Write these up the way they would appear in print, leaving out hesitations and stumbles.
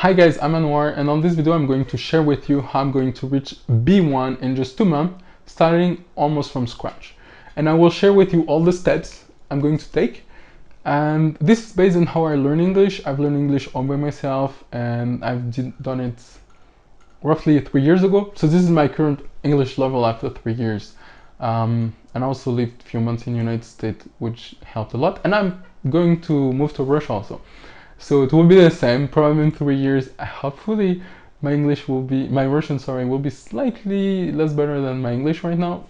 Hi guys, I'm Anwar, and on this video I'm going to share with you how I'm going to reach B1 in just 2 months, starting almost from scratch. And I will share with you all the steps I'm going to take. And this is based on how I learn English. I've learned English all by myself, and done it roughly 3 years ago. So this is my current English level after 3 years. And I also lived a few months in the United States, which helped a lot. And I'm going to move to Russia also. So it will be the same, probably in 3 years. Hopefully my Russian, will be slightly less better than my English right now,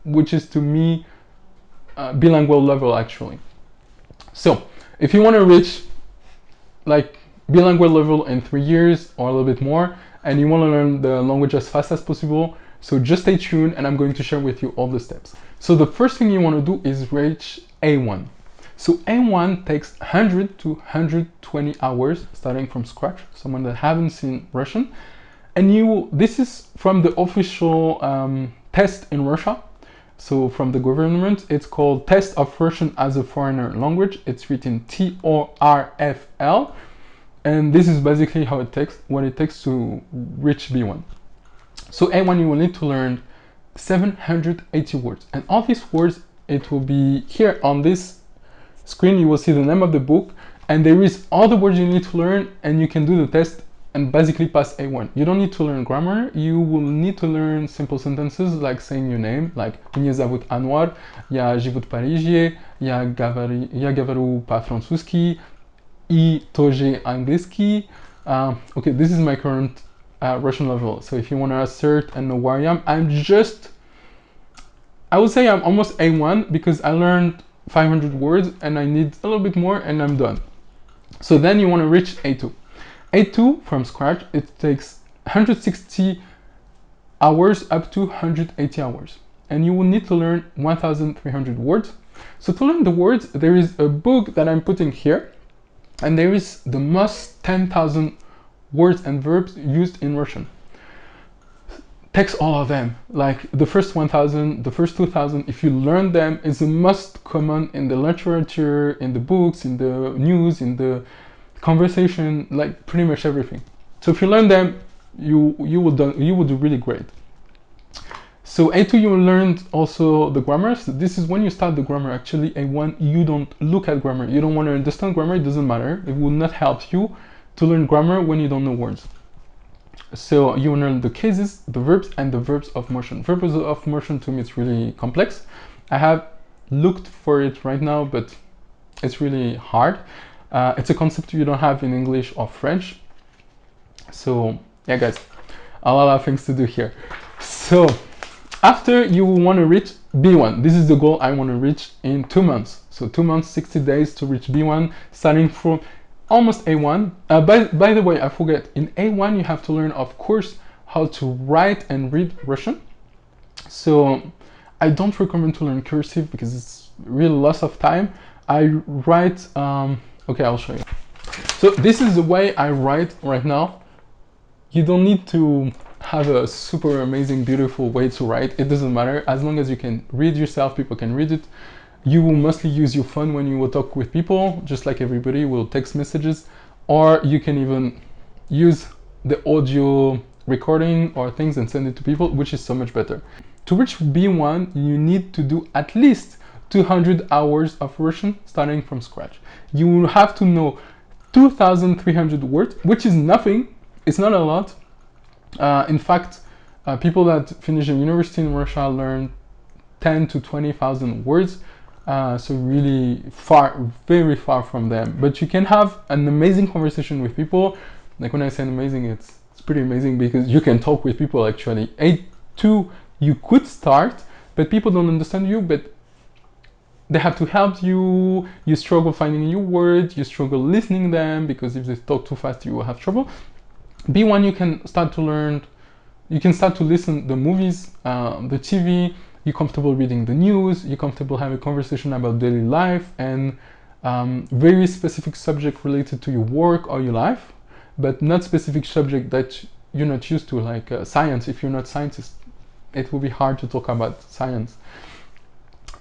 which is to me bilingual level actually. So if you want to reach like bilingual level in 3 years or a little bit more, and you want to learn the language as fast as possible, so just stay tuned and I'm going to share with you all the steps. So the first thing you want to do is reach A1. So A1 takes 100 to 120 hours starting from scratch, someone that haven't seen Russian. And this is from the official test in Russia. So from the government, it's called Test of Russian as a Foreigner Language. It's written TORFL. And this is basically what it takes to reach B1. So A1, you will need to learn 780 words. And all these words, it will be here on this screen. You will see the name of the book, and there is all the words you need to learn, and you can do the test and basically pass A1. You don't need to learn grammar. You will need to learn simple sentences like saying your name, like Mnie zовут Anwar, я живу в Париже, я говорю по-французски и тоже английски. Okay, this is my current Russian level. So if you want to assert and know where I would say I'm almost A1 because I learned 500 words and I need a little bit more and I'm done. So then you want to reach A2. A2 from scratch, it takes 160 hours up to 180 hours. And you will need to learn 1,300 words. So to learn the words, there is a book that I'm putting here, and there is the most 10,000 words and verbs used in Russian. Takes all of them, like the first 1,000, the first 2,000, if you learn them, it's the most common in the literature, in the books, in the news, in the conversation, like pretty much everything. So if you learn them, you will do really great. So A2, you will learn also the grammar. So this is when you start the grammar. Actually, A1, you don't look at grammar. You don't want to understand grammar, it doesn't matter. It will not help you to learn grammar when you don't know words. So you learn the cases, the verbs, and the verbs of motion. Verbs of motion, to me, it's really complex. I have looked for it right now, but it's really hard. It's a concept you don't have in English or French. So yeah, guys, a lot of things to do here. So after you want to reach B1, this is the goal I want to reach in 2 months. So 2 months, 60 days to reach B1, starting from almost A1. By the way, I forget, in A1 you have to learn, of course, how to write and read Russian. So I don't recommend to learn cursive because it's really loss of time. I write, okay, I'll show you. So this is the way I write right now. You don't need to have a super amazing, beautiful way to write. It doesn't matter. As long as you can read yourself, people can read it. You will mostly use your phone when you will talk with people, just like everybody will text messages, or you can even use the audio recording or things and send it to people, which is so much better. To reach B1, you need to do at least 200 hours of Russian starting from scratch. You will have to know 2,300 words, which is nothing. It's not a lot. In fact, people that finish a university in Russia learn 10 to 20,000 words. So really very far from them. But you can have an amazing conversation with people. Like when I say amazing, it's pretty amazing because you can talk with people actually. A2, you could start, but people don't understand you, but they have to help you. You struggle finding new words, you struggle listening them because if they talk too fast, you will have trouble. B1, you can start to listen the movies, the TV. You're comfortable reading the news, you're comfortable having a conversation about daily life and very specific subject related to your work or your life, but not specific subject that you're not used to, like science. If you're not a scientist, it will be hard to talk about science.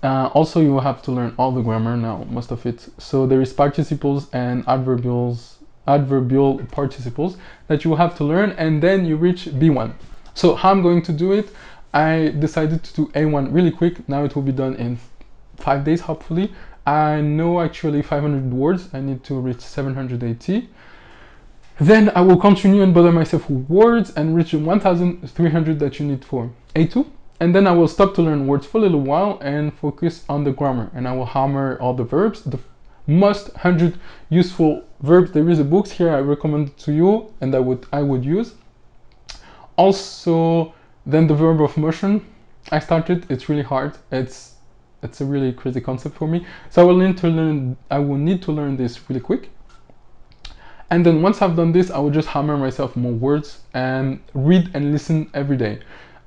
Also, you will have to learn all the grammar now, most of it. So there is participles and adverbials adverbial participles that you will have to learn, and then you reach B1. So how I'm going to do it, I decided to do A1 really quick. Now it will be done in 5 days, hopefully. I know actually 500 words. I need to reach 780. Then I will continue and bother myself with words and reach 1,300 that you need for A2. And then I will stop to learn words for a little while and focus on the grammar. And I will hammer all the verbs, the most 100 useful verbs. There is a book here I recommend to you and I would use. Also, then the verb of motion. I started, it's really hard. It's a really crazy concept for me. So I will need to learn this really quick. And then once I've done this, I will just hammer myself more words and read and listen every day.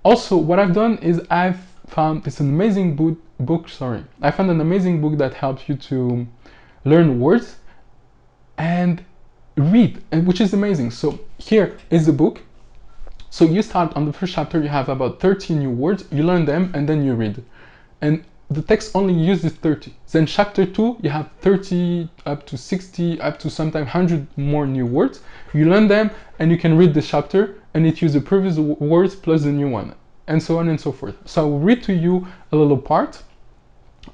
Also, what I've done is I've found this amazing book. I found an amazing book that helps you to learn words and read, which is amazing. So here is the book. So you start on the first chapter, you have about 30 new words, you learn them and then you read. And the text only uses 30. Then chapter 2, you have 30 up to 60, up to sometimes 100 more new words. You learn them and you can read the chapter and it uses the previous words plus the new one, and so on and so forth. So I will read to you a little part.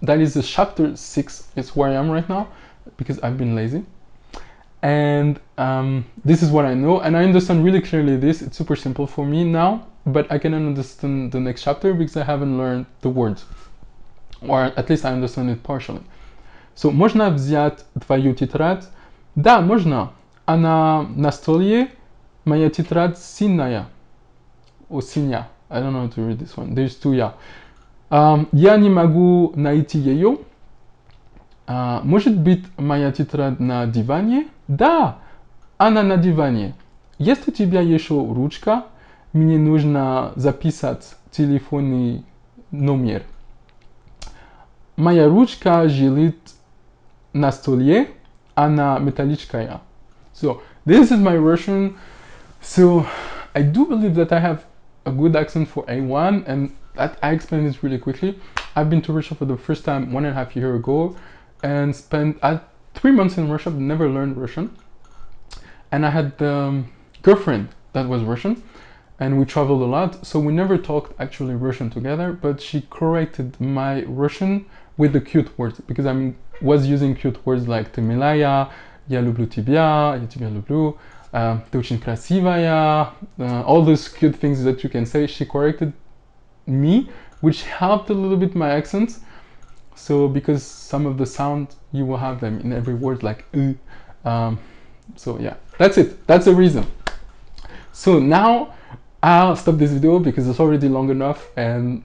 That is the chapter 6, it's where I am right now because I've been lazy. And this is what I know, and I understand really clearly this. It's super simple for me now, but I cannot understand the next chapter because I haven't learned the words. Or at least I understand it partially. So, można wziąć твою тетрадь? Да, можно. Она на столе. Моя тетрадь синяя. Or синя. I don't know how to read this one. There's two я. Я не могу найти ее. Может быть, моя тетрадь на диване? Да, она на диване. Есть у тебя еще ручка? Мне нужно записать телефонный номер. Моя ручка лежит на столе, она металлическая. So, this is my Russian. So, I do believe that I have a good accent for A1, and that I explained this really quickly. I've been to Russia for the first time 1.5 years ago, and spent 3 months in Russia, but never learned Russian. And I had a girlfriend that was Russian, and we traveled a lot, so we never talked actually Russian together, but she corrected my Russian with the cute words, because I was using cute words like "Ты милая", "Я люблю тебя", "Я тебя люблю", "Ты очень красивая", all those cute things that you can say. She corrected me, which helped a little bit my accent. So because some of the sound you will have them in every word, like so yeah, that's it. That's the reason. So now I'll stop this video because it's already long enough, and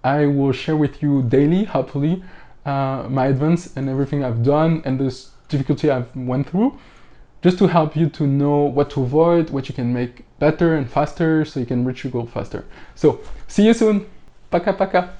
I will share with you daily, hopefully, my advance and everything I've done and this difficulty I've went through, just to help you to know what to avoid, what you can make better and faster so you can reach your goal faster. So see you soon. Пока-пока.